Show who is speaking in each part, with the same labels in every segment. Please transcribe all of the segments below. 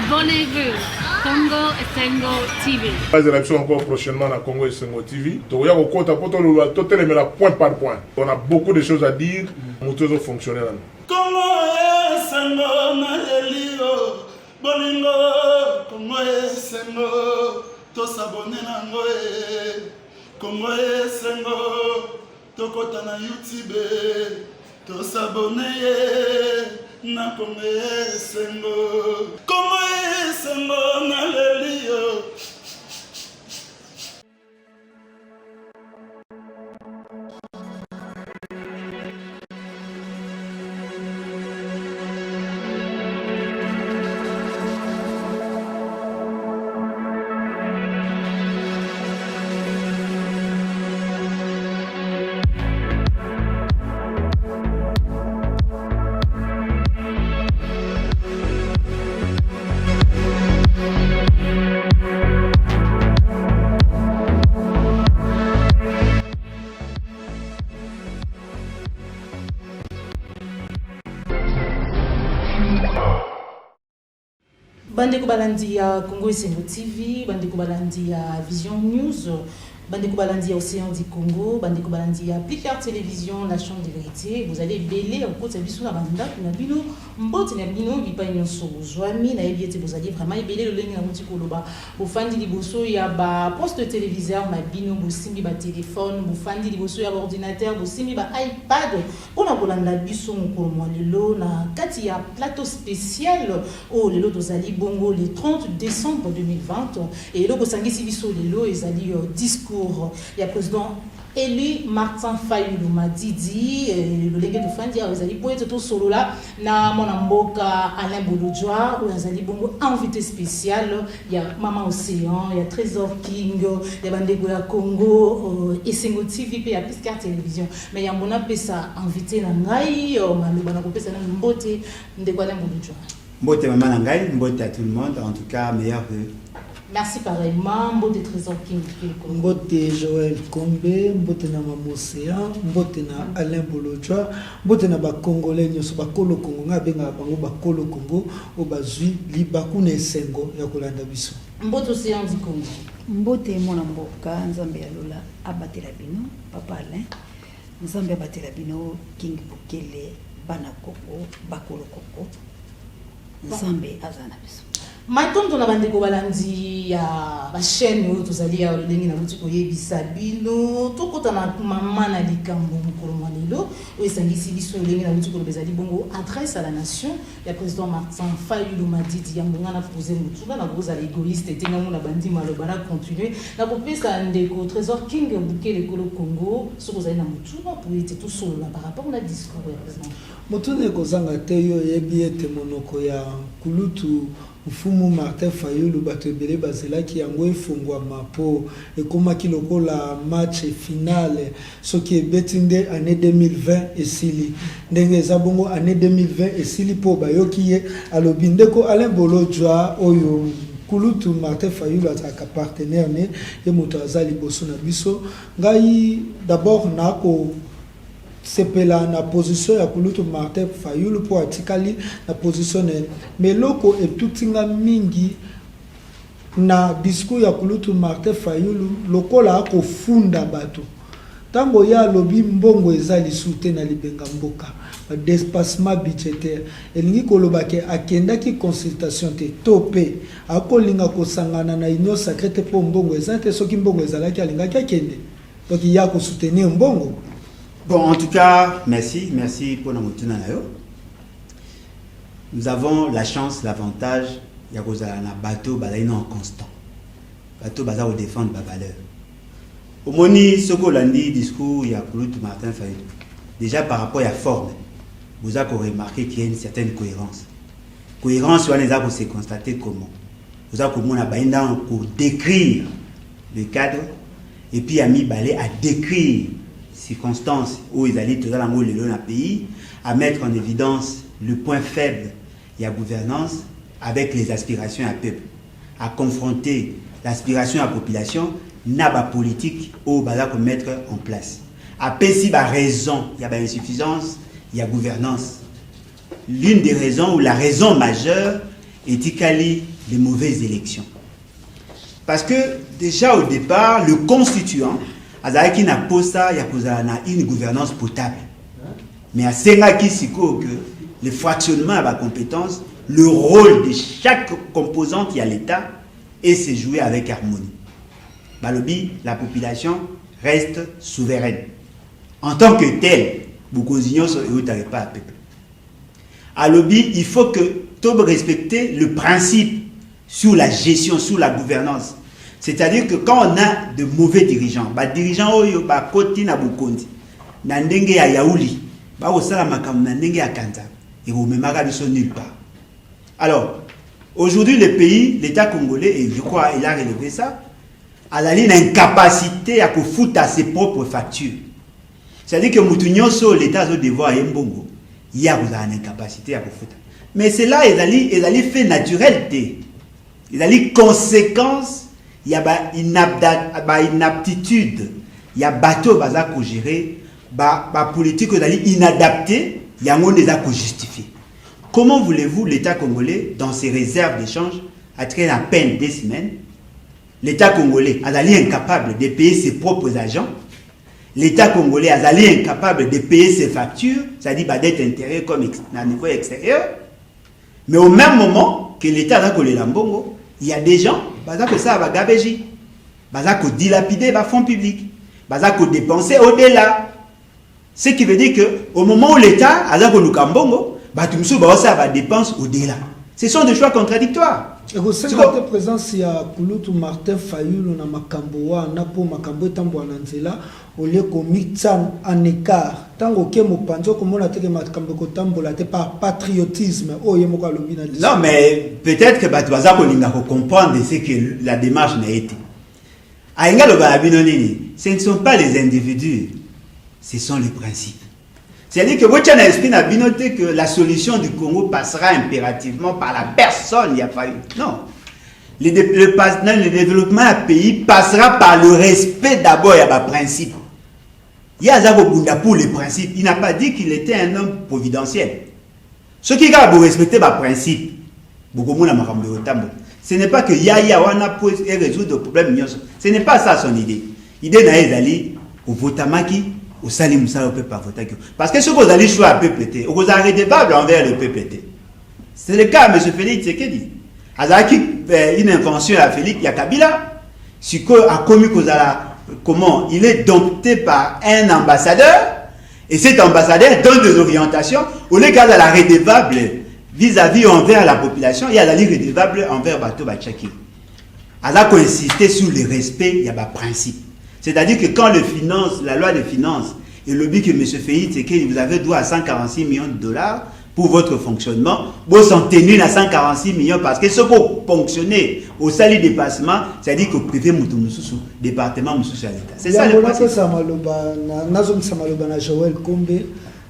Speaker 1: Abonnez-vous. Congo Esengo TV.
Speaker 2: Les élections encore prochainement à Congo Esengo TV. Donc, il y a point par point. On a beaucoup de choses à dire. Nous devons fonctionner.
Speaker 3: Congo Esengo na elio. Bolingo Congo Esengo. To s'abonner na ngoe. Congo Esengo. To kota na YouTube. To s'abonner na Congo Esengo. Congo Esengo na elio.
Speaker 4: Bandeko balandi ya Congo Esengo TV, bandeko balandi ya Vision News, bandeko balandi ya Océan du Congo, bandeko balandi ya Picard Télévision, la chambre de vérité. Vous allez bêler en côté biso na banda na bino mbote na bino bipa nyonso zwami na yebiete vous allez vraiment bêler le lengi na mutiko loba bofandi liboso ya ba poste téléviseur na bino bosimbi ba téléphone bofandi liboso ya ordinateur bosimbi ba iPad pona kolanda biso mokolo mwa lelo na kati ya plateau spécial o lelo tozali bongo le 30 décembre 2020 et lelo kosangisi biso lelo ezali discours ya président élu Martin Fayulu Madidi le légué de Fandia vous allez poète tout solo là na mon mboka Alain Bolodjoa ou azali bongo invité spécial il y a Maman Océan il y a Trésor King il y a Bandego ya Congo Esengo TV pe ya Picard Télévision mais il y a mon pesa invité na ngai maloba na kopesa na mbote ndeko Alain Bolodjoa
Speaker 5: mbote maman na ngai mbote à tout le monde en tout cas meilleur vœu.
Speaker 4: Merci pareillement, Mbote Trésor King.
Speaker 6: Mbote Joël Kombe, Mbote na Mamocéan, Mbote na Alain Bolodjoa, Mbote na ba Congolais nyoso ba Kolo Congo nga benga bango ba Kolo Congo o bazui libaku na esengo ya kolanda biso.
Speaker 4: Mbote Océan du Congo.
Speaker 7: Mbote mona mboka nzambe ya lola abatela bino papa Alain. Nzambe abatela bino King Bukele bana Congo ba Kolo Congo. Nzambe azana biso.
Speaker 4: Maintenant, on a bandeko balandi ya ba chaîne yo tozali ya lengi na butiko yebisa bino tokota na mama na likambo mokolo malelo o esangisi biso lengi na butiko bezali bongo adresse à la nation ya président Martin Fayulu Madidi ya mbonga na poser mutuna na boza égoïste tenga mona bandi maloba na continuer na kopesa ndeko Trésor King Bukele Kolo Congo so kozali na mutuna pour être tout solo là par rapport na discours ya président
Speaker 6: mutune kozanga te yo yebi ete monoko ya kulutu Mfumu Martin Fayulu bato ebele bazelaki yango efungwama po ekomaki lokola match finale soki ebeti nde année 2020 esili ndenge eza bongo année 2020 esili po bayoki ye alobi ndeko Alain Bolodjoa oyo kulutu Martin Fayulu azalaka partenaire ne ye moto aza liboso na biso ngai d'abord nako sepela na position ya kulutu Martin Fayulu po atikali na position ne meloko etutinga mingi na discours ya kulutu Martin Fayulu lokola akofunda bato tango ya lobi mbongo eza lisute na libenga mboka dépassement budgétaire elingi kolobake akendaki consultation te tope akolinga kosangana na union sacrée po mbongo eza te soki mbongo ezalaki alingaki akende donc il y a ko soutenir mbongo.
Speaker 5: Bon, en tout cas, merci pour notre tenue. Nous avons la chance, l'avantage, il y a un bateau en constant. Bateau basé au défendre ma valeur. Au moni, ce qu'on a dit, discours, il y a Martin Fayulu. Déjà par rapport à la forme, vous avez remarqué qu'il y a une certaine cohérence. Cohérence, on les a constaté comment. Vous avez pour décrire le cadre et puis a mis balai à décrire circonstances où ils allaient dans le pays, à mettre en évidence le point faible de la gouvernance avec les aspirations à peuple, à confronter l'aspiration à la population, n'a pas politique au bas mettre en place. Après si la raison, il y a insuffisance, il y a gouvernance. L'une des raisons ou la raison majeure, etikali les mauvaises élections. Parce que déjà au départ, le constituant azalaki na posta ya kozala na une gouvernance potable. Mais à sengaki siko que le fractionnement à la compétence, le rôle de chaque composante y a l'État et se jouer avec harmonie. Balobi, la population reste souveraine. En tant que telle, Boukosignon ne pas à peuple. À lobby, il faut que tout respecter le principe sur la gestion, sur la gouvernance. C'est-à-dire que quand on a de mauvais dirigeants, dirigeants oyo ba koti na bukondi, na ndenge ya yaouli, ba osala makambo na ndenge ya kanta, et vous memara biso nulle part. Alors, aujourd'hui le pays, l'État congolais, et je crois il a relevé ça, a la ligne incapacité à foutre à ses propres factures. C'est-à-dire que Moutounio sur l'État doit devoir Mbongo, il y a une incapacité à foutre. Mais c'est là ils allaient fait naturalité. Ils allaient conséquence, il y a une inaptitude, il y a bateau baza ko gérer, politique inadaptée, il y a un déjà ko justifier. Comment voulez-vous l'État congolais dans ses réserves d'échange à traîner à peine des semaines? L'État congolais a allé incapable de payer ses propres agents. L'État congolais a allé incapable de payer ses factures, c'est-à-dire d'être intérêt comme à niveau extérieur. Mais au même moment que l'État a collé l'ambongo, il y a des gens qui ça va gabeji, qui dilapider les fonds publics, qui dépenser au-delà. Ce qui veut dire qu'au moment où l'État a collé l'ambongo, ça va dépenser au-delà. Ce sont des choix contradictoires.
Speaker 6: Et vous savez que la présence de Kulutu Martin Fayulu na makambo na po makambo tambo ananzela au lieu qu'on mette en écart tant que mo panzo comme on a teke makambo ko tambo la te par patriotisme oh yemoko lobi na.
Speaker 5: Non mais peut-être que batwaza ko linga ko comprendre ce que la démarche n'a été. Ainga lo ba binonini, ce ne sont pas les individus, ce sont les principes. C'est-à-dire que votre esprit n'a bien noté que la solution du Congo passera impérativement par la personne, il n'y a pas eu. Non. Le développement d'un pays passera par le respect d'abord à un principe. Il y a Zabobunda pour les principes. Il n'a pas dit qu'il était un homme providentiel. Ce qui a respecter les principes, ce n'est pas que Yaya Wana peut résoudre le problème. Ce n'est pas ça son idée. L'idée n'a d'aller au Votamaki. Au salim ça au peuple voter parce que ce que vous allez choisir à peuple vous êtes redevable envers le peuple. C'est le cas M. Félix Tshisekedi. Azaki une invention à Félix Yakabila, ce que a commis comment il est dompté par un ambassadeur et cet ambassadeur donne des orientations au lieu qu'à la redevable vis-à-vis envers la population et à la redevable envers Bato Bachaki. Azaki insister sur le respect, il y a un principe. C'est-à-dire que quand la loi de finances et le but que M. Félix, c'est que vous avez droit à 146 millions de dollars pour votre fonctionnement, vous s'en tenez à 146 millions parce que ce pour fonctionner au salaire de dépassement, c'est-à-dire que privé Moutoumoussou, département Moussou à l'État. C'est ça le principe.
Speaker 6: Joël Kombe,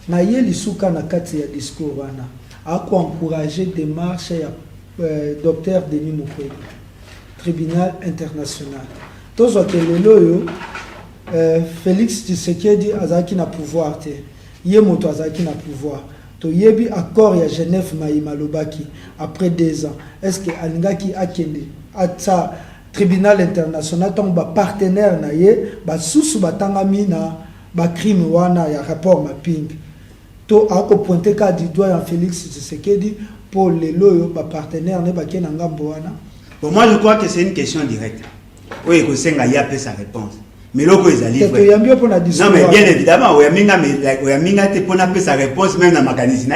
Speaker 6: na yeli suka na kati ya discours wana, a encourager des marches ya docteur Denis Mukwege, tribunal international. Tous les Félix Tshisekedi azaki na pouvoir te ye moto azaki na pouvoir to yebi accord ya Genève Maïma Lobaki après 2 ans est-ce que alingaki akende ata tribunal international tant ba partenaire na ye ba susu batangami na ba crime wana ya rapport mapping to ako pointer ka du doigt en Félix Tshisekedi pour les loyo ba partenaire ne ba kena ngambo wana.
Speaker 5: Pour moi je crois que c'est une question directe. Oui, que Senga y a fait sa réponse. Mais l'autre est allé. Non, mais bien évidemment, oui, Minga te pour sa réponse même dans ma mécanisme.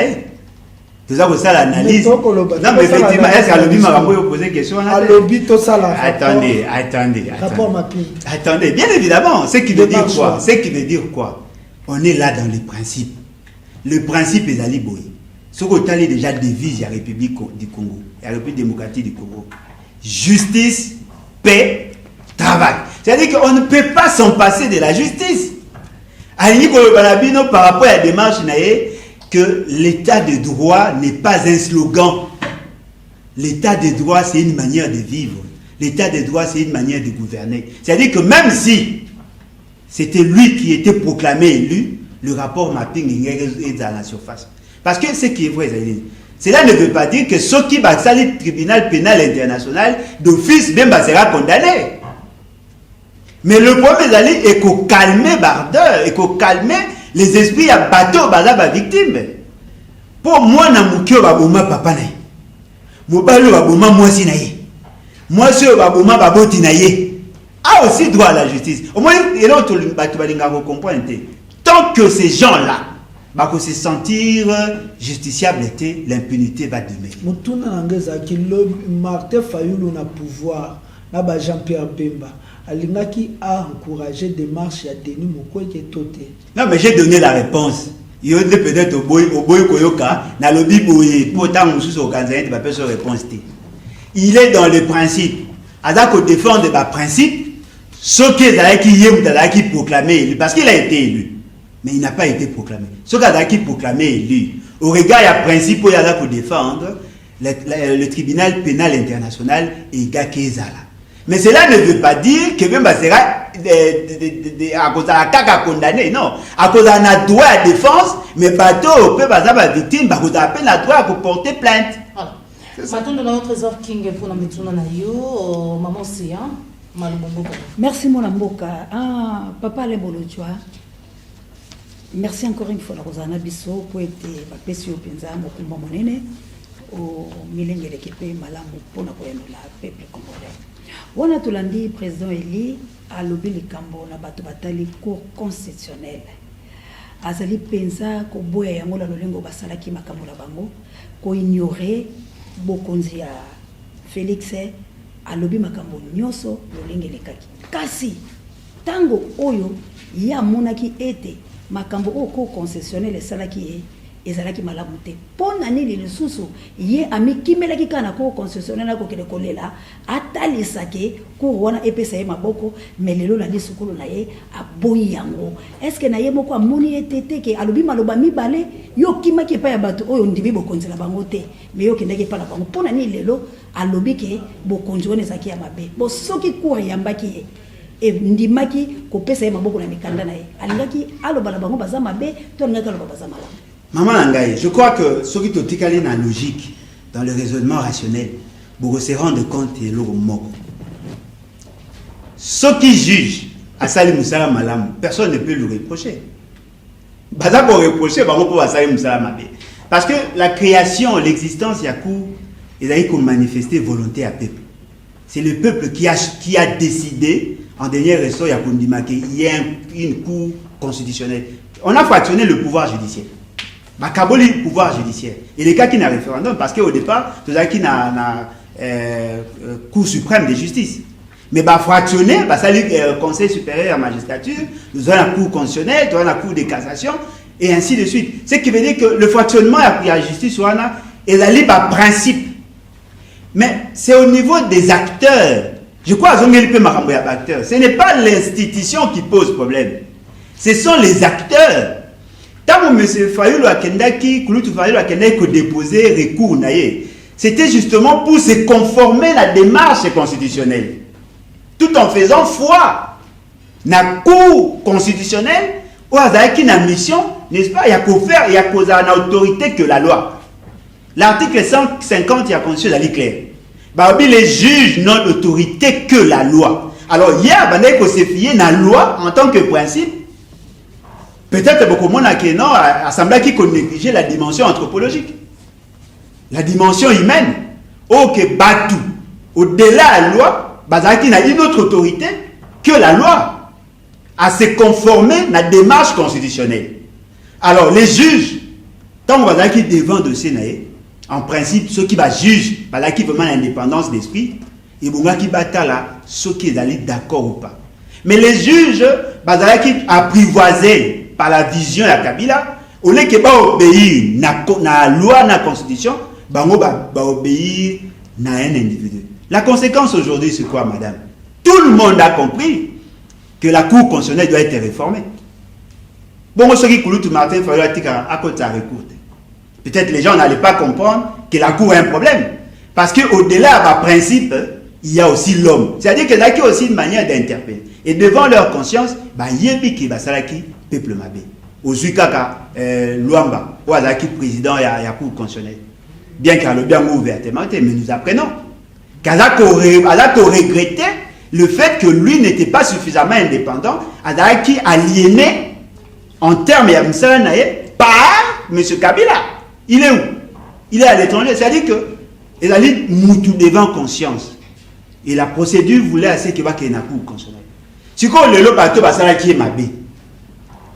Speaker 5: Tout ça, c'est l'analyse. Non, mais effectivement, est-ce qu'à l'objet m'a posé question? Attendez. Attendez, bien évidemment, ce qui veut dire quoi? Ce qui veut dire quoi? On est là dans les principes. Le principe est allé boy. Ce qu'on a déjà devise la République du Congo, la République démocratique du Congo. Justice, paix, travail. C'est-à-dire qu'on ne peut pas s'en passer de la justice. Par rapport à la démarche, que l'état de droit n'est pas un slogan. L'état de droit, c'est une manière de vivre. L'état de droit, c'est une manière de gouverner. C'est-à-dire que même si c'était lui qui était proclamé élu, le rapport mapping est dans la surface. Parce que ce qui est vrai, Cela ne veut pas dire que ceux qui battent le tribunal pénal international d'office même sera condamné. Mais le problème est qu'on calmer Bardeur et qu'on calmer les esprits à bateau bazaba victime. Pour moi na mukio baboma papa na ye. Mobalo baboma mwasi na ye. Mwasi baboma baboti na ye. A aussi droit à la justice. Au moins et là tout bato balinga ko comprendre. Tant que ces gens-là va se sentir justiciable, l'impunité va demeurer.
Speaker 6: Mutuna nangeza ki Martin Fayulu na pouvoir na ba Jean-Pierre Bemba. Alingaki a encouragé des marches à Denis Mukwege Toté.
Speaker 5: Non, mais j'ai donné la réponse. Il y a peut-être au boy Koyoka, na lobby boy, pourtant Moussous au Kanzani, tu vas pas se réponse. Il est dans le principe. Adako défend des principes, ce qui est proclamé, parce qu'il a été élu. Mais il n'a pas été proclamé. Ce qui est proclamé élu. Au regard, il y a un principe où il y a pour défendre le tribunal pénal international et Gakezala. Mais cela ne veut pas dire que même sera à cause de la caca condamné, non. À cause de la droit à défense, mais bateau peut pas avoir victime, à cause de la peine à droit pour porter plainte.
Speaker 4: Voilà. Maintenant, nous avons trésor King pour nous mettre dans maman Océan, Malubombo.
Speaker 7: Merci mon amboka. Ah, papa le bolojwa. Merci encore une fois la Rosana Bisso pour être papesi au penza mokumba monene au milenge l'équipe malamu pour na koyanola peuple congolais. Wana tulandi président Eli a lobby likambo na bato batali cour constitutionnelle. Azali penza ko boya yango la lolengo basalaki makambo la bango ko ignorer bokonzi ya Félix a lobby makambo nyoso lolenge lekaki. Kasi tango oyo ya monaki ete makambo o cour constitutionnelle salaki ezalaki malamu te pona nini lisusu ye amikimelaki kana ko constitutionnel ko kele kolela atalisake ko wana epesa ye maboko melelo la lisukulu na ye aboyi yango est-ce que na ye moko amoni etete ke alobi maloba mibale yo kimaki pa ya bato oyo ndibi bokonzela bango te me yo kendaki pa na bango pona nini lelo alobi ke bokonzi wana ezaki ya mabe bo soki ko yambaki ye e ndimaki ko pesa ye maboko na mikanda na ye alingaki aloba na bango baza mabe to alingaki aloba baza malamu.
Speaker 5: Maman Langaye, je crois que ce qui est la logique, dans le raisonnement rationnel, pour se rendre compte de l'eau moko. Ceux qui jugent à Salim Moussala Malam, personne ne peut le reprocher. Baza pour reprocher, pour Salim Moussala Mabe. Parce que la création, l'existence, Yakou, ils ont comme manifester volonté à peuple. C'est le peuple qui a décidé, en dernier ressort, il y a une cour constitutionnelle. On a fractionné le pouvoir judiciaire. Bakaboli pouvoir judiciaire. Et les cas qui n'a référendum, parce qu'au départ, tout ça qui n'a Cour suprême de justice. Mais fractionné, ça le Conseil supérieur à magistrature, nous avons la Cour constitutionnelle, nous avons la Cour de cassation, et ainsi de suite. Ce qui veut dire que le fractionnement à la justice, est allé par principe. Mais c'est au niveau des acteurs. Je crois que acteurs. Ce n'est pas l'institution qui pose problème. Ce sont les acteurs. Tant que M. Fayulu Akendaki, Kouloutou Fayulu Akendaki a déposé recours, c'était justement pour se conformer à la démarche constitutionnelle. Tout en faisant foi. La Cour constitutionnelle, où il y a une mission, n'est-ce pas, il y a qu'au faire, il y a qu'aux autorité que la loi. L'article 150 il y a constitution d'aller clair. Les juges n'ont autorité que la loi. Alors, il y a qu'on se fier à la loi en tant que principe. Peut-être beaucoup de monde a semblé qu'il négligeait la dimension anthropologique. La dimension humaine. Ok, Batou. Au-delà de la loi, Bazaki n'a une autre autorité que la loi. À se conformer à la démarche constitutionnelle. Alors, les juges, tant que Bazaki devant dossier, en principe, ceux qui jugent, Bazaki vraiment l'indépendance d'esprit, et Bongaki Batala, ceux qui sont d'accord ou pas. Mais les juges, Bazaki apprivoisés par la vision de la Kabila, au lieu que obéir à la loi, à la constitution, bango obéir à un individu. La conséquence aujourd'hui, c'est quoi, madame? Tout le monde a compris que la Cour constitutionnelle doit être réformée. Bon, ce qui est Martin Fayulu à côté de la recours. Peut-être les gens n'allaient pas comprendre que la Cour a un problème. Parce qu'au-delà du principe, il y a aussi l'homme. C'est-à-dire qu'il y a aussi une manière d'interpeller. Et devant leur conscience, il y a un peuple mabé. Au Zukaka, Luamba, ou Azaki président, il y a Cour constitutionnelle. bien qu'elle bien ouvertement, mais nous apprenons qu'elle a regretté le fait que lui n'était pas suffisamment indépendant, elle a qui aliéné en termes par M. Kabila. Il est où? Il est à l'étranger. C'est-à-dire que il a dit Moutou devant conscience. Et la procédure voulait assez qu'il va qu'il y ait un coup constitutionnel. Si on le bateau basala qui est mabé,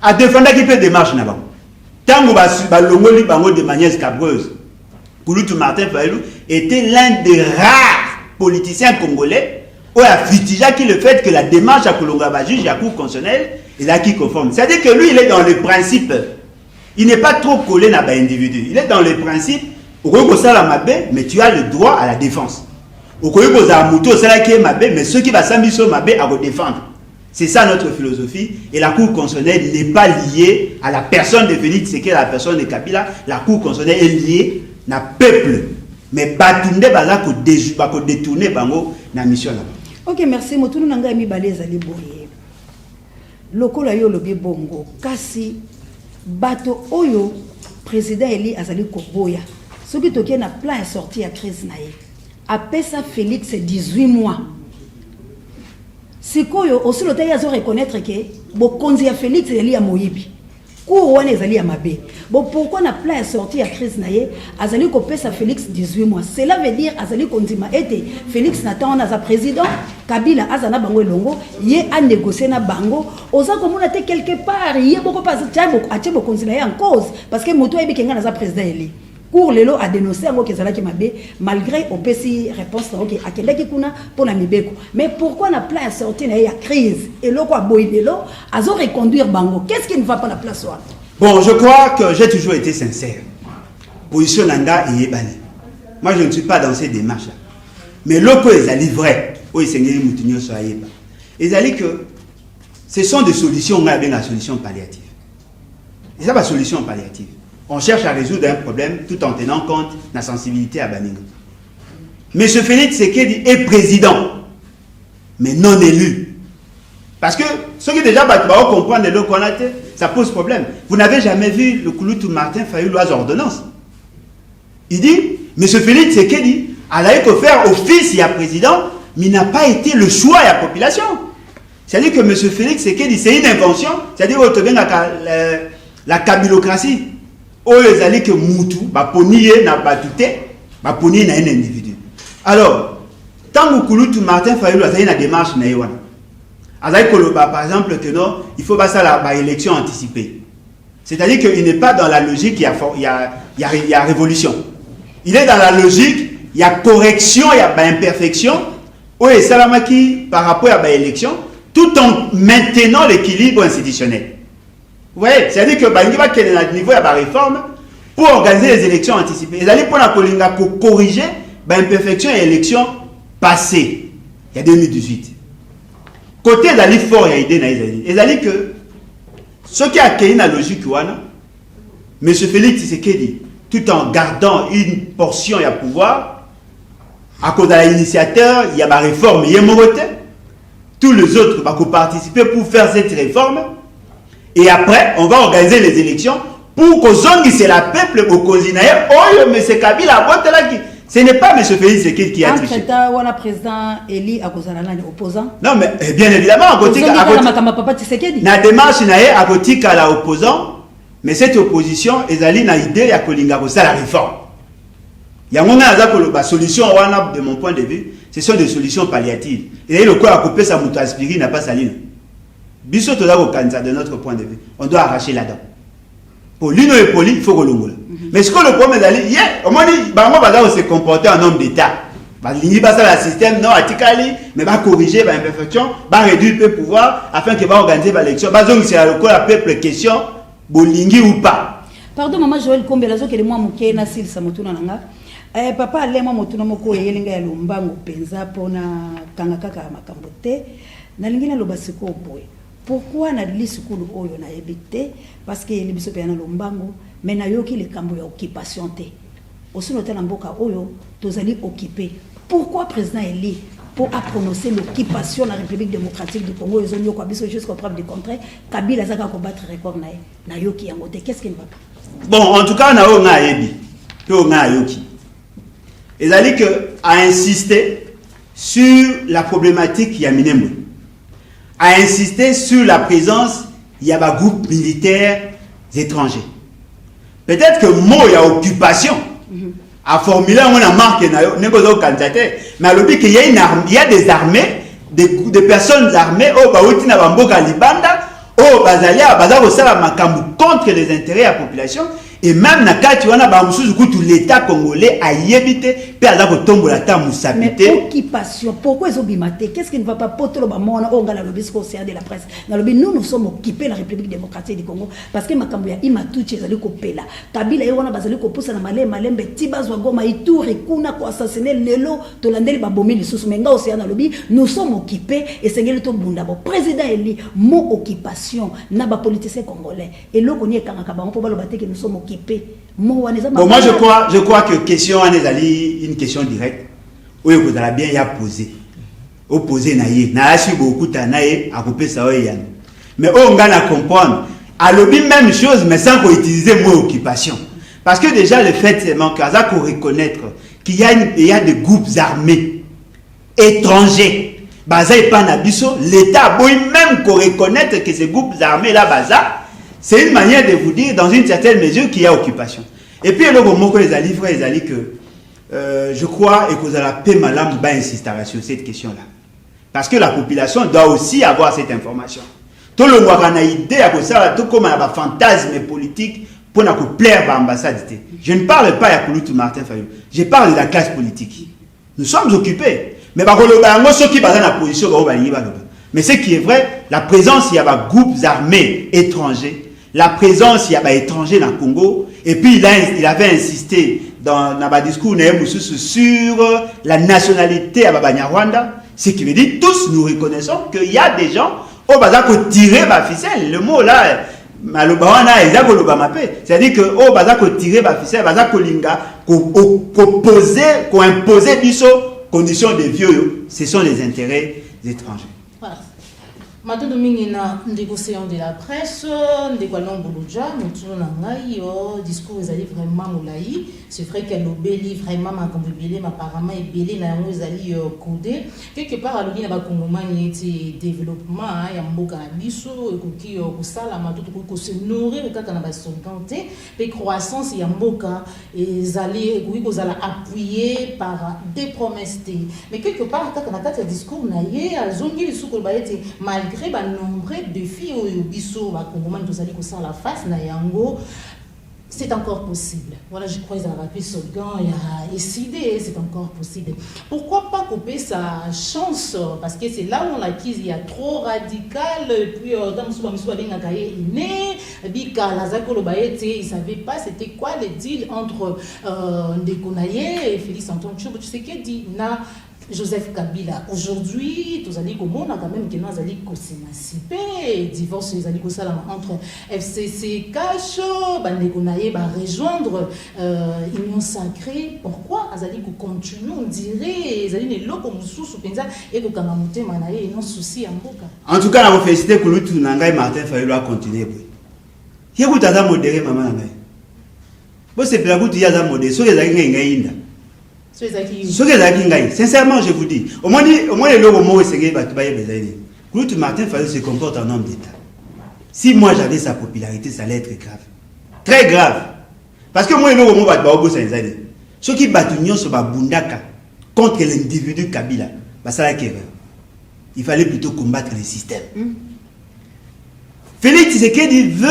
Speaker 5: à défendre qui peut démarche là-bas. Tant que balongoli bango de manière scabreuse, Kouloutou Martin Fayulu était l'un des rares politiciens congolais où a fustigé le fait que la démarche à Kolonga juge à cour constitutionnelle est là qui conforme. C'est-à-dire que lui, il est dans le principe. Il n'est pas trop collé à l'individu. Il est dans le principe. Mais tu as le droit à la défense. Mais ceux qui vont s'amuser à défendre. C'est ça notre philosophie. Et la Cour constitutionnelle n'est pas liée à la personne de Félix Tshisekedi, la personne de Kabila. La Cour constitutionnelle est liée à peuple. Mais Batunde Bazako détourner bango na mission là.
Speaker 7: Ok, merci. Motunu nanga mi baleza liboye. Lokola yo lobi bongo. Kasi bato oyo président Eli azali koboya. Ce qui est na plan est sorti à crise naïe. Après ça, Félix 18 mois. Si koyo aussi le taille à reconnaître que bon konzi ya Félix Eli a moyibi. Kou wane ezali ya mabe. Bon pourquoi na plan est sorti à crise naïe azali ko pesa Félix 18 mois. Cela veut dire azali kondima ete Félix Nathan na président Kabila azana bango longo ye a négocier na bango oza komona te quelque part ye boko pas tchabo konzina en cause parce que moto ebi kenga na président Eli. Cour lelo a dénoncé ngo kezala ki mabe malgré au PC réponse OK akenda ki kuna pona mibeko mais pourquoi na plan sorti na ya crise et loko a boyelo azo reconduire bango qu'est-ce qui ne va pas la place là?
Speaker 5: Bon, je crois que j'ai toujours été sincère. Position nanga et yebani. Moi je ne suis pas dans ces démarches là. Mais loko ezali vrai. O esengeli mutunyo so ayeba. Ezali que ce sont des solutions on a bien la solution palliative. Et ça pas solution palliative. On cherche à résoudre un problème tout en tenant compte de la sensibilité à Baningo. M. Félix Tshisekedi est président, mais non élu. Parce que ceux qui déjà comprennent le Konate, ça pose problème. Vous n'avez jamais vu le Kouloutou Martin Fayulu aux ordonnances. Il dit, M. Félix Tshisekedi, elle a eu que faire office, il y a président, mais il n'a pas été le choix de la population. C'est-à-dire que M. Félix Tshisekedi, c'est une invention, c'est-à-dire la kabilocratie. Oyo ezali que mutu baponiye na batute baponiye na un individu. Alors tant que Kouloutou Martin Fayulu azali na démarche na yewana azali koloba par exemple que non il faut passer à la élection anticipée. C'est-à-dire qu'il n'est pas dans la logique il y a révolution. Il est dans la logique il y a correction il y a imperfection oyo salamaki par rapport à l'élection tout en maintenant l'équilibre institutionnel. Vous voyez, c'est-à-dire que Bangi va qu'elle est à niveau de la réforme pour organiser les élections anticipées. Ils allaient pour la Kolinga corriger l'imperfection et l'élection passée, il y a 2018. Côté d'Ali fort, il y a idée d'Ali. Ils allaient que ce qui a accueilli la logique, M. Félix Tshisekedi, tout en gardant une portion de pouvoir, à cause de l'initiateur, il y a la réforme, il y a Morote, tous les autres vont participer pour faire cette réforme. Et après, on va organiser les élections pour que c'est la peuple au Kozinaï. Oh, M. Kabila, ce n'est pas M. Félix Tshisekedi qui a triché.
Speaker 7: Entre-temps, on a président Eli Akozalana opposant.
Speaker 5: Non, mais bien évidemment, la démarche n'est à côté à l'opposant, mais cette opposition est allée dans l'idée de la réforme. Il y a une solution, de mon point de vue, ce sont des solutions palliatives. Et le corps a coupé sa moutaspirine n'a pas saline. Biso toda au candidat de notre point de vue, on doit arracher la dent. Pour l'une et pour il faut que l'on. Mais ce que le problème est d'aller, au moins, on se comporter en homme d'État. Il va le système, non, atikali, mais va corriger l'imperfection, va réduire le pouvoir afin qu'il va organiser l'élection. Donc, c'est à la peuple question, bolingi ou pas.
Speaker 7: Pardon, maman Joël Kombelazo, qui est moi, mon kena sil samotuna nanga. Papa, allez, moi, motuna moko, yelinga ya lombango, penza, pona, kangakaka, makambote, nalingina lobasiko boy. Pourquoi na lisukulu oyo na ebité parce que les biso pe na lombango mais na yoki le kambo ya occupation te aussi noté na mboka oyo tozali occupé pourquoi président Eli pour prononcer l'occupation de la République démocratique du Congo ils ont yo kwa biso jusqu'au preuve du contraire Kabila zaka combattre record na yoki yango te qu'est-ce qui ne va pas
Speaker 5: bon en tout cas na o nga yebi pe o nga yoki ezali que a insisté sur la problématique Yaminemwe, a insisté sur la présence il y a des groupes militaires étrangers. Peut-être que mot il y a occupation a formulé on marque mais à l'objet qu'il y a il y a des armées, des personnes armées au baouti na bamboka libanda au bazalia baza ko sala makambu contre les intérêts de la population. Et même na kati wana ba musuzu kutu l'état congolais a yébité pe aza ko tombola ta musapité.
Speaker 7: Mais occupation, pourquoi ils ont bimaté? Qu'est-ce qui ne va pas porter le bamona au ngala lobby au sein de la presse? Dans le nous sommes occupés la République démocratique du Congo parce que makambo ya imatuchi ezali ko pela. Kabila ye wana bazali ko poussa na malembe tibazwa goma ituri kuna ko assassiner lelo to landeli babomi lisusu menga au sein dans lobby nous sommes occupés et sengeli to bunda bo président eli mo occupation na ba politiciens congolais et loko ni ekanga ba po baloba te que nous sommes occupés. Bon,
Speaker 5: moi je crois que question est une question directe. Oui, vous avez bien y a posé. Opposé naïe, na su beaucoup tanaïe à couper ça yann. Mais on gagne comprendre. À l'objet même chose, mais sans qu'on utilise le mot occupation. Parce que déjà le fait c'est manquer à qu'on reconnaître qu'il y a des groupes armés étrangers. Baza et pas nabiso, l'État boy même qu'on reconnaître que ces groupes armés là baza. C'est une manière de vous dire, dans une certaine mesure, qu'il y a occupation. Et puis, le mot que les alliés, frère, les que je crois et que vous avez la paix malam va insister sur cette question-là. Parce que la population doit aussi avoir cette information. Tout le monde a une idée, tout comme un fantasme politique pour nous plaire à l'ambassade. Je ne parle pas de Kouloutou Martin Fayou. Je parle de la classe politique. Nous sommes occupés. Mais ceux qui sont dans la position, mais ce qui est vrai, la présence, il y a des groupes armés étrangers. La présence, il y a des étrangers dans le Congo. Et puis, il avait insisté dans le discours sur la nationalité à Banyarwanda. Ce qui veut dire, tous nous reconnaissons qu'il y a des gens qui ont tiré la ficelle. Le mot là, c'est-à-dire que ont tiré la ficelle, qui ont imposé des conditions de vieux. Ce sont les intérêts étrangers.
Speaker 4: Voilà. Maintenant, nous avons négociation de la presse, nous avons un discours vraiment moulaï. C'est vrai qu'elle obélit vraiment, apparemment, et elle codé. Quelque part, il y a un développement, il y a un mot canabiso, qui se nourrir, et croissance, il y a un mot qui est appuyé par des promesses. Mais quelque part, quand on a un discours, il y a un malgré de nombreux défis au biso ba Congolais tous allés ça la face na yango c'est encore possible. Voilà, je crois qu'ils ont rappelé Solgan, il y a décidé, c'est encore possible. Pourquoi pas couper sa chance? Parce que c'est là où on l'acquise, il y a trop radical, puis dans le soir, il ne savait pas c'était quoi le deal entre Ndekonaye et Félix Antoine Tshombo. Tu sais qu'il dit, Joseph Kabila. Aujourd'hui, tous allez comme on a quand même que nous allons s'émanciper, divorce les allez entre FCC Cacho, Bandekonaye va rejoindre Union Sacrée. Pourquoi Azali continue, on dirait, Azali ne loko mususu penza et que kamamoute manaye non souci en boka.
Speaker 5: En tout cas, la félicité que nous tous Nangai Martin Fayulu a continué. Qui vous a modéré maman Nangai? Vous c'est pour vous dire à modéré, so les Nangai. Sincèrement, je vous dis, au moins les logos mots et Claude Martin Fayulu se comporte en homme d'État. Si moi j'avais sa popularité, ça allait être grave. Très grave. Parce que moi, les logos mots ceux qui battent l'union sur Bundaka contre l'individu Kabila, ça la erreur. Il fallait plutôt combattre le système. Félix Tshisekedi veut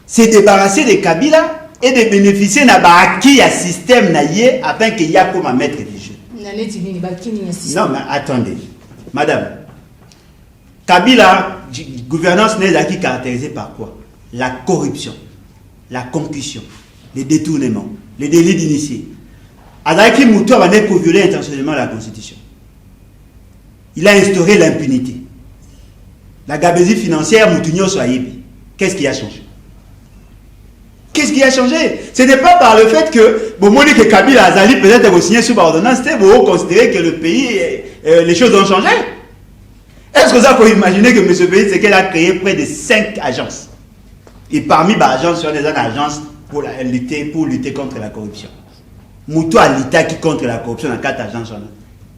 Speaker 5: se débarrasser de Kabila et de bénéficier d'un acquis à système afin qu'il y ait comme un maître des jeux. Non, mais attendez. Madame, Kabila, gouvernance n'est acquis caractérisée par quoi? La corruption, la concussion, les détournements, les délits d'initié. Adaki Moutou a violé intentionnellement la Constitution. Il a instauré l'impunité. La gabésie financière, Moutounio Soayebi. Qu'est-ce qui a changé? Qu'est-ce qui a changé? Ce n'est pas par le fait que, bon, moi, que Kabila Azali peut-être signé sous ordonnance, vous considérez que le pays, les choses ont changé. Est-ce que vous avez imaginé que M. Pays, c'est qu'elle a créé près de 5 agences? Et parmi les agences, il y a des agences pour lutter contre la corruption. Moutou à l'État qui contre la corruption dans 4 agences.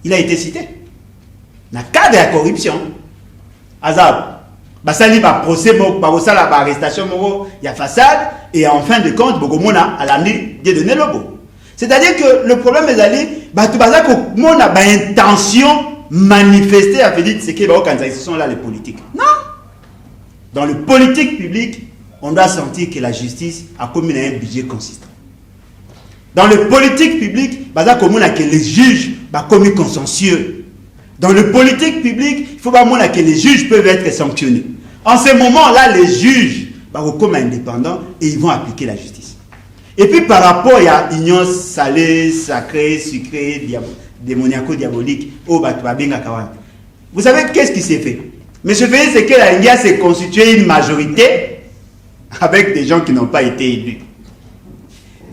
Speaker 5: Il a été cité. Dans le cadre de la corruption, Azab, basali ba procès, ba arrestation, il y a façade, et en fin de compte, Bogomona a l'amené de donner le beau. C'est-à-dire que le problème est d'aller, tout bazar que mon a intention manifestée à faire dire c'est que ce sont là les politiques. Non. Dans le politique public, on doit sentir que la justice a commis un budget consistant. Dans le politique public, bazar comme on a que les juges ba commis consensueux. Dans le politique public, il faut pas que les juges peuvent être sanctionnés. En ce moment-là, les juges comme indépendants et ils vont appliquer la justice. Et puis par rapport à l'union salée, sacrée, sucrée, démoniaco-diabolique, vous savez qu'est-ce qui s'est fait? Mais ce fait, c'est que la India s'est constituée une majorité avec des gens qui n'ont pas été élus.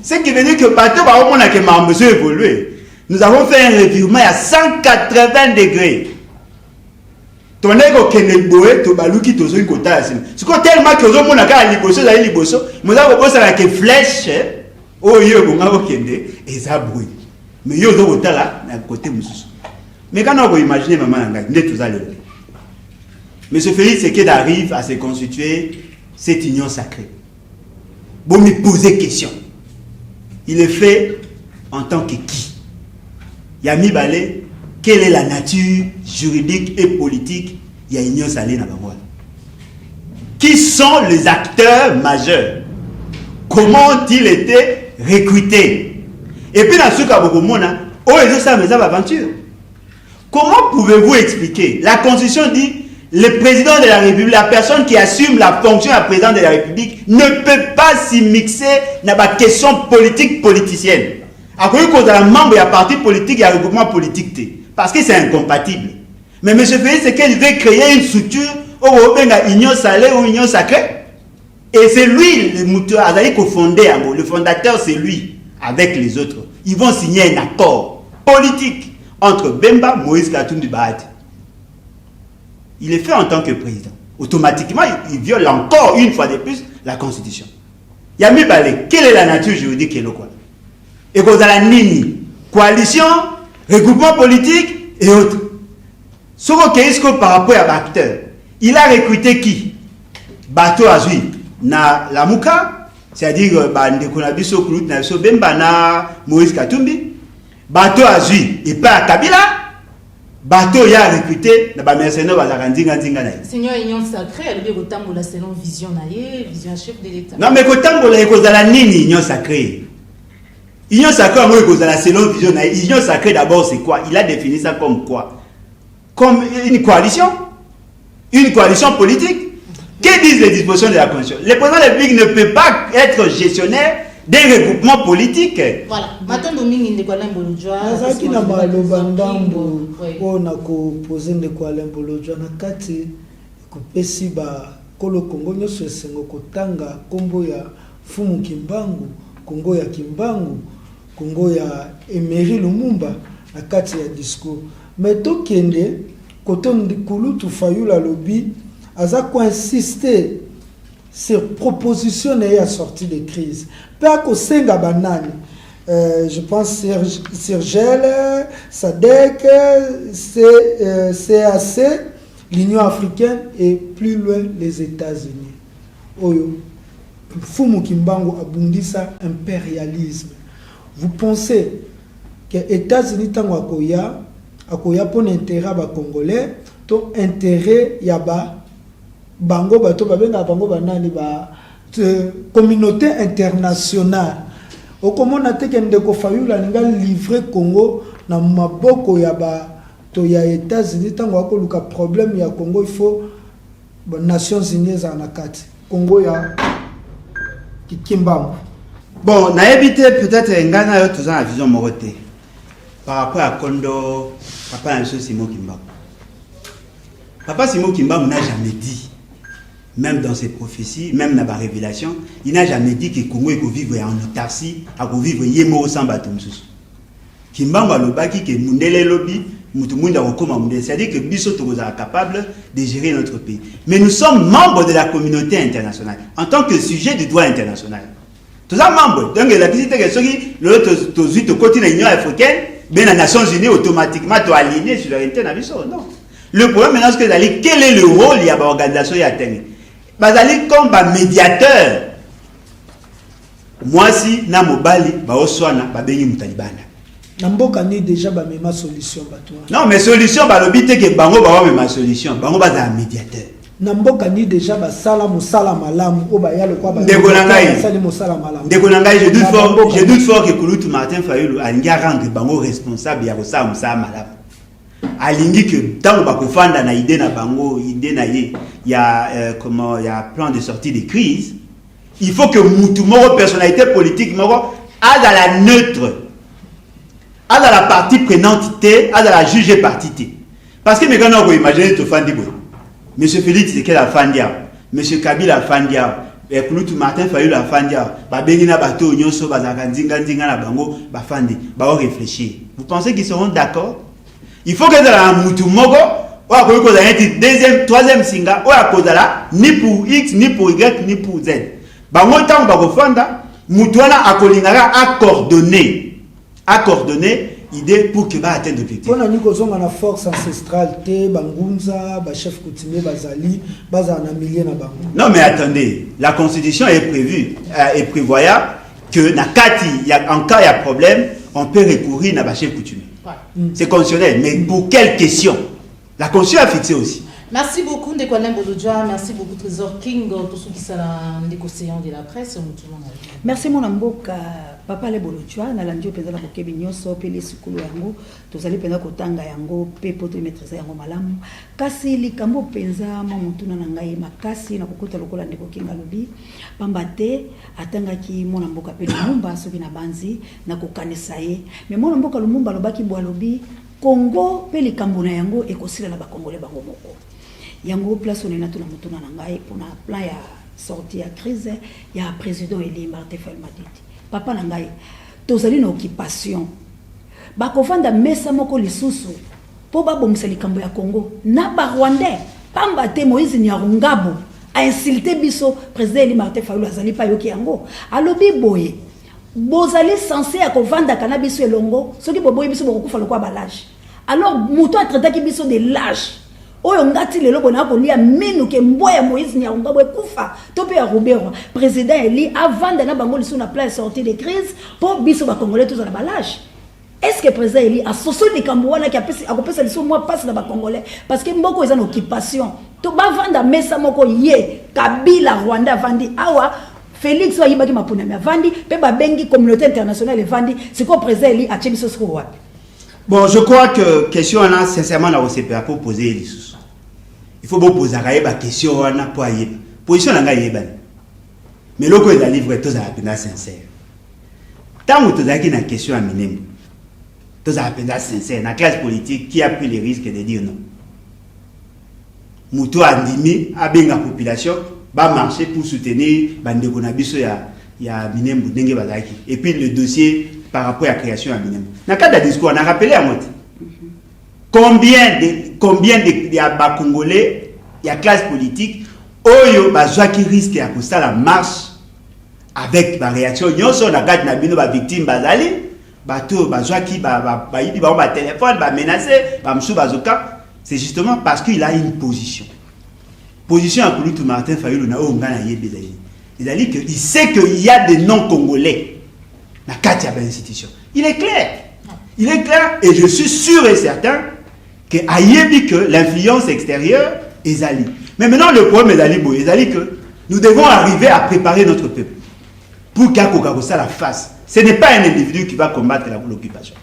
Speaker 5: Ce qui veut dire que partout où on a évolué, nous avons fait un revirement à 180 degrés. Ton ego keneboé to baluki tozo ikota asina. Siko tellement que zo mona ka liboso za liboso, moza ko bosa ke flèche o yo ko ngabo kende eza bruit. Mais yo zo kotala na côté mususu. Mais quand on peut imaginer maman nanga ndé tout ça le. Mais ce Félix c'est qu'il arrive à se constituer cette union sacrée. Bon me poser question. Il est fait en tant que qui? Yami Balé. Quelle est la nature juridique et politique il y a union salée dans la. Qui sont les acteurs majeurs? Comment ont-ils été recrutés? Et puis dans ce cas, comment pouvez-vous expliquer? La Constitution dit le président de la République, la personne qui assume la fonction de président de la République ne peut pas s'y mixer dans la question politique politicienne. À cause de la membre, il y a parti politique, il y a regroupement politique. Parce que c'est incompatible. Mais M. Félix, c'est qu'il veut créer une structure où on a union salée ou union sacrée. Et c'est lui, le fondateur, c'est lui, avec les autres. Ils vont signer un accord politique entre Bemba, Moïse Katumbi Bahati. Il est fait en tant que président. Automatiquement, il viole encore une fois de plus la Constitution. Yami Balé, quelle est la nature juridique et le quoi? Et vous avez la nini, coalition, regroupement politique et autres. Ce que par rapport à l'acteur, il a recruté qui? Bato Azui, na Lamuka, c'est-à-dire Ndekonabiso Kulut, Nabiso Bemba, na Moïse Katumbi. Bato Azui, et pas à Kabila. Bato y a recruté, na mercenaire Bazarandinga Dingana.
Speaker 4: Seigneur Union Sacrée, elle veut que selon vision naïe, vision chef de l'État. Non,
Speaker 5: mais quand on a cause de la nini Union Sacrée. Union sacrée, moi, cause de la selon vision. Union sacrée, d'abord, c'est quoi? Il a défini ça comme quoi? Comme une coalition? Une coalition politique? Que disent les dispositions de la Constitution? Le président de la République ne peut pas être gestionnaire des regroupements politiques.
Speaker 4: Voilà. Maintenant, Dominique Ndekwalembolodjoa.
Speaker 6: Azaki na maloba ndambo mpona kopose Ndekwalembolodjoa na kati kopesi ba kolo Kongo nyonso esengo kotanga kombo ya Fumu Kimbangu, Kongo ya Kimbangu, Kongo ya Emery Lumumba na kati ya discours. Mais tokende koton Kulutu Fayulu alobi aza ko insister sur proposition et à sortie de crise. Pas que senga banane. Je pense Sergel, Sadek, CAC, l'Union africaine et plus loin les États-Unis. Oyo, Fumu Kimbangu abundisa impérialisme. Vous pensez que les États-Unis tango akoya pour intérêt ba Congolais, to intérêt yaba bango bato babenga bango banani ba communauté internationale. Okomona teke Ndeko Fayulu alinga livrer Congo na maboko ya ba to ya États-Unis tango akoluka problème ya Congo, il faut ba Nations Unies en akati Congo ya Kimbangu.
Speaker 5: Bon, na évité peut-être ngana yo tozana la vision moroté par rapport à Kondo, papa na Simon Kimbangu. Papa Simon Kimbangu n'a jamais dit, même dans ses prophéties, même dans la révélation, il n'a jamais dit que Congo est vivre en autarcie, à vivre yemo sans bateau. Kimbangu alobaki que mundele lobi, mutumunda okoma mundele, c'est-à-dire que biso tokozala capable de gérer notre pays. Mais nous sommes membres de la communauté internationale en tant que sujet du droit international. Tous les membres. Donc, la visite que ceux qui, l'autre côté de l'Union africaine, bien les Nations Unies, automatiquement, tu aligné sur la réalité. Non. Le problème maintenant, c'est que quel est le rôle de l'organisation qui a atteint? Bazali comme médiateur. Moi, si, na mobali, oswana, bengi mutalibana.
Speaker 6: Namboka ni déjà ma solution.
Speaker 5: Non, mais solution, le but est que bango ma solution. Bango baza médiateur.
Speaker 6: Namboka ni déjà sala musala malam o ba yalo kwa ba.
Speaker 5: Je doute fort que Kouloutou Martin Fayulu a rendre bango responsable ya kosa musala malam. Alingi que tant ba kofanda na idée na bango, idée na ye, il y a plan de sortie de crise. Il faut que mutu moro personnalité politique moro a dans la neutre, a dans la partie prenante, a dans la juge partie. Parce que maintenant vous imaginez tout fandi boy. Monsieur Félix c'est quel a fandia, Monsieur Kabila a fandia, et Kouloutou Martin Fayulu a fandia, ba bengina bato nyonso bazaka ndinga na bango ba fandi, ba réfléchir. Vous pensez qu'ils seront d'accord? Il faut que dans la mutu moro ou à cause de deuxième, troisième singa, ou à cause de là, ni pour X, ni pour Y, ni pour Z. Bango tant bagofanda, mutuana akolingara a coordonné idée pour que va atteindre l'objectif.
Speaker 6: On a dit qu'on a une force ancestrale, bangunza, ba chef coutumier, bazali, bazana milliers na bango.
Speaker 5: Non mais attendez, la constitution est prévue et prévoyant que en cas il y a problème, on peut recourir à ba chef coutumier. C'est constitutionnel, mais pour quelle question? La constitution a fixé aussi.
Speaker 4: Merci beaucoup, Ndekwanem Bolodja. Merci beaucoup, Trésor King, tous ceux qui sont négociants de la presse.
Speaker 7: Merci, mon amboka. Papa le Bolodja, Nalandio Penda Bokebi Nyoso, Pele Sikulu Yango, Tozali Penda Kotanga Yango, Pepo to maîtriser Yango Malamu. Kasi Likambo Penza, Mamutuna Nangai, Makasi, Nakukuta Lokola Ndeko King Alobi, Pambate, Atanga ki mon amboka Pele Mumba, Sobina Banzi, Nakokanesaye. Mais mon amboka Lumumba Lobaki Boalobi, Congo, Pele Kambona Yango, et Kosila la Bakongole Bango Moko. Yango place on est na mutuna nangai pour na plan ya sortie à crise ya président Eli Martin Fayulu Madidi papa nangai tozali na occupation ba kovanda mesa moko lisusu po ba bomisa likambo ya Congo na ba Rwandais pamba te Moïse Nyarungabo a insulté biso président Eli Martin Fayulu azali pa yoki yango alobi boye bozali censé ya kovanda kana biso elongo soki boboyi biso bokufa lokwa balage alors muto a traité ki biso de lâche. Oyo ngati lelo bona kolia menu ke mboya Moïse Nyarungabo kufa tope ya Robert président Eli avant de na bango liso na plan sortie de crise pour biso ba congolais tous na balage. Est-ce que président Eli a soso de kamboana qui a kopesa liso moi passe na ba congolais parce que mboko ils en occupation to ba vanda mesa moko ye Kabila Rwanda vandi awa Félix wa yibaki mapuna me vandi pe ba bengi communauté internationale vandi c'est quoi président Eli a chebiso siko wapi.
Speaker 5: Bon, je crois que question on a sincèrement la OCPA pour poser les sous. Il faut vous poser la question on a pour y position la gagne. Mais le coup est livre tous à peine sincère. Tant que tu as une question à minimum, tous à peine sincère. La classe politique qui a pris les risques de dire non. Moutou a dimi a bien la population va marcher pour soutenir bande konabiso ya minimum dengue bazaki. Et puis le dossier par rapport à la création à minimum. Dans le cadre de discours, on a rappelé à moi combien de Congolais, il y a classe politique, oyo bazwa qui risque à cause la marche avec la réaction. Nous sommes dans le cadre de victime bazali, bateau bazwa qui ba téléphone, ba menacer, ba msou bazoka. C'est justement parce qu'il a une position. Position à Kouloutou Martin Fayulu na o ngana yebezali. Il sait qu'il y a des non-congolais. Il est clair. Il est clair et je suis sûr et certain que l'influence extérieure est ali. Mais maintenant le problème est ali que nous devons arriver à préparer notre peuple pour qu'il y ait la face. Ce n'est pas un individu qui va combattre l'occupation.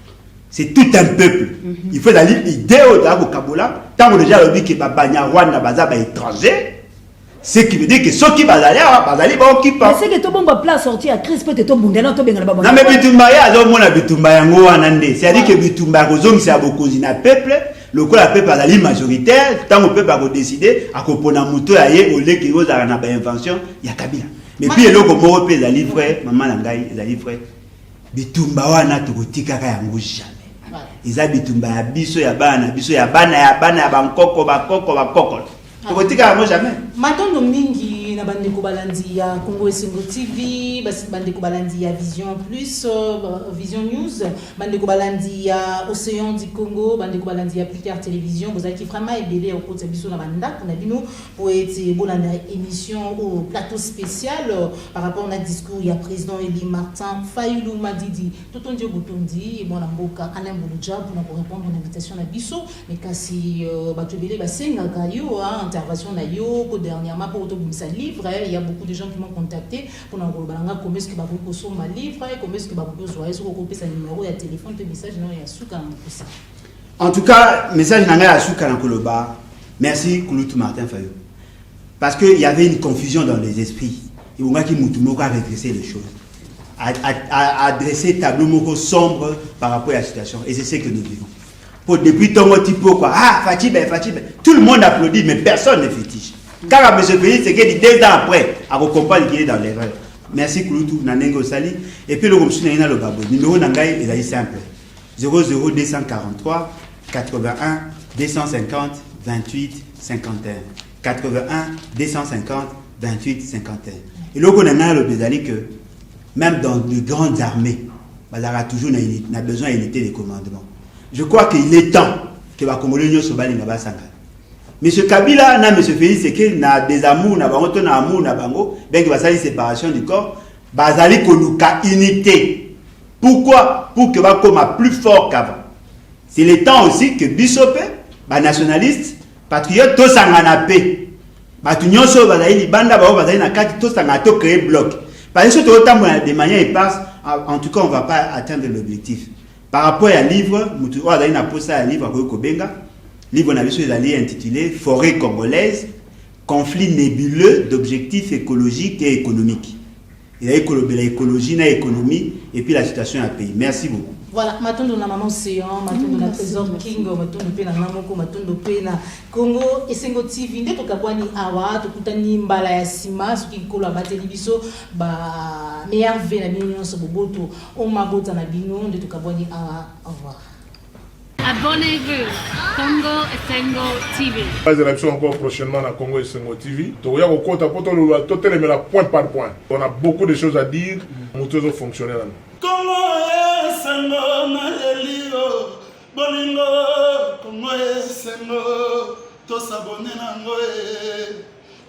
Speaker 5: C'est tout un peuple. Il faut aller idée au Kabola tant que déjà le dit que Banya Rwanda baza étranger. Ce qui veut dire que ceux qui vont aller occuper.
Speaker 7: C'est que tout le monde place sortir à crise peut-être tout le monde là tout bien là-bas.
Speaker 5: Non mais bitumba ya zo mona bitumba yango wanande. C'est-à-dire que bitumba kozongi c'est beaucoup na peuple, le coup la peuple ali majoritaire, tant le peuple a décidé à kopona muto ya ye au lieu que vous avez na ba invention ya Kabila. Mais puis eloko moko pe za livre maman nangai za livre bitumba wana tokotika ka yango jamais. Eza bitumba ya biso ya bana ya bankoko bakoko. Jamais.
Speaker 4: Matondo mingi na bandeko balandi ya Congo Esengo TV, bandeko balandi ya Vision Plus, Vision News, bandeko balandi ya Océan du Congo, bandeko balandi ya Plus Tard Télévision. Vous avez vraiment aidé au côté biso na banda pour nous pour être bolanda émission au plateau spécial par rapport à discours il y a président Eli Martin Fayulu Madidi tout on dit botondi bon mboka Alain Bouloudja pour répondre à l'invitation na biso mais kasi batobele basenga kayo intervention na yo ko dernièrement pour autobimisa livre il y a beaucoup de gens qui m'ont contacté pour nous balanga comment est-ce que ba ko so ma livre comment est-ce que ba ko zo est-ce ko sa numéro ya téléphone pe message non ya suka ça.
Speaker 5: En tout cas, message nanga à suka na koloba. Merci Kouloutou Martin Fayulu. Parce qu'il y avait une confusion dans les esprits. Et on a qui Moutoumoko a redressé les choses. A dressé tableau moko sombre par rapport à la situation. Et c'est ce que nous vivons. Depuis ton typo quoi. Ah, Fatibé. Tout le monde applaudit, mais personne ne fétiche. Car à M. Félix, c'est qu'il dit 2 ans après, à vos compagnes qui est dans l'erreur. Merci Kouloutou, Nanengo Sali. Et puis le Romsu Nana le Babo. Numéro Nangaï est simple. 00243 81 250 28 51. 81 250 28 51. Et là, on a le que même dans de grandes armées, on a toujours besoin d'unité de commandement. Je crois qu'il est temps que les Congolais se battent dans la Sangha. M. Kabila, M. Félix, c'est qu'il a des amours, bien qu'il y ait une séparation du corps, il y a une unité. Pourquoi? Pour que va comme plus fort qu'avant. C'est le temps aussi que Bissopé, les nationalistes, patriotes, tous en paix. Les gens qui ont créé bloc. Parce que autant de manière éparse, en tout cas, on ne va pas atteindre l'objectif. Par rapport à un livre, on a posé un livre à Kobenga. Livre intitulé Forêt congolaise, conflit nébuleux d'objectifs écologiques et économiques. Il y a l'écologie, l'économie et puis la situation à pays. Merci beaucoup.
Speaker 4: Voilà, maintenant on a maman Océan, maintenant on a Trésor King, maintenant on a Namoko, maintenant on a Congo Esengo TV. Ndeko kabwani awa tukutani mbala ya sima soki kola bateli biso ba meilleur ve na bino so boboto on mabota na bino ndeko kabwani awa. Au revoir.
Speaker 1: Abonnez-vous, Congo Esengo TV.
Speaker 2: Les élections encore prochainement à Congo Esengo TV. Donc, il y a point par point. On a beaucoup de choses à dire. Nous sommes fonctionnels.
Speaker 3: Congo Esengo na elio bolingo Congo Esengo to s'abonner na ngoe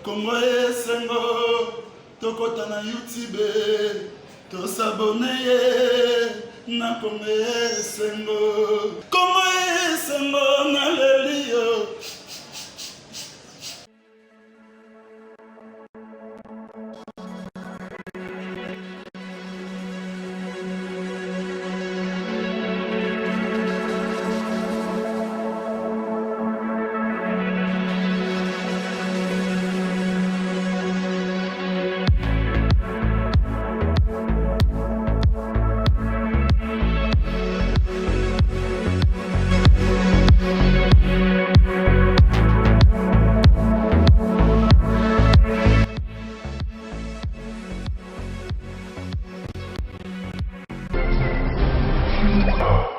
Speaker 3: Congo Esengo to kota na YouTube to s'abonner na Congo Esengo na elio.
Speaker 2: Oh.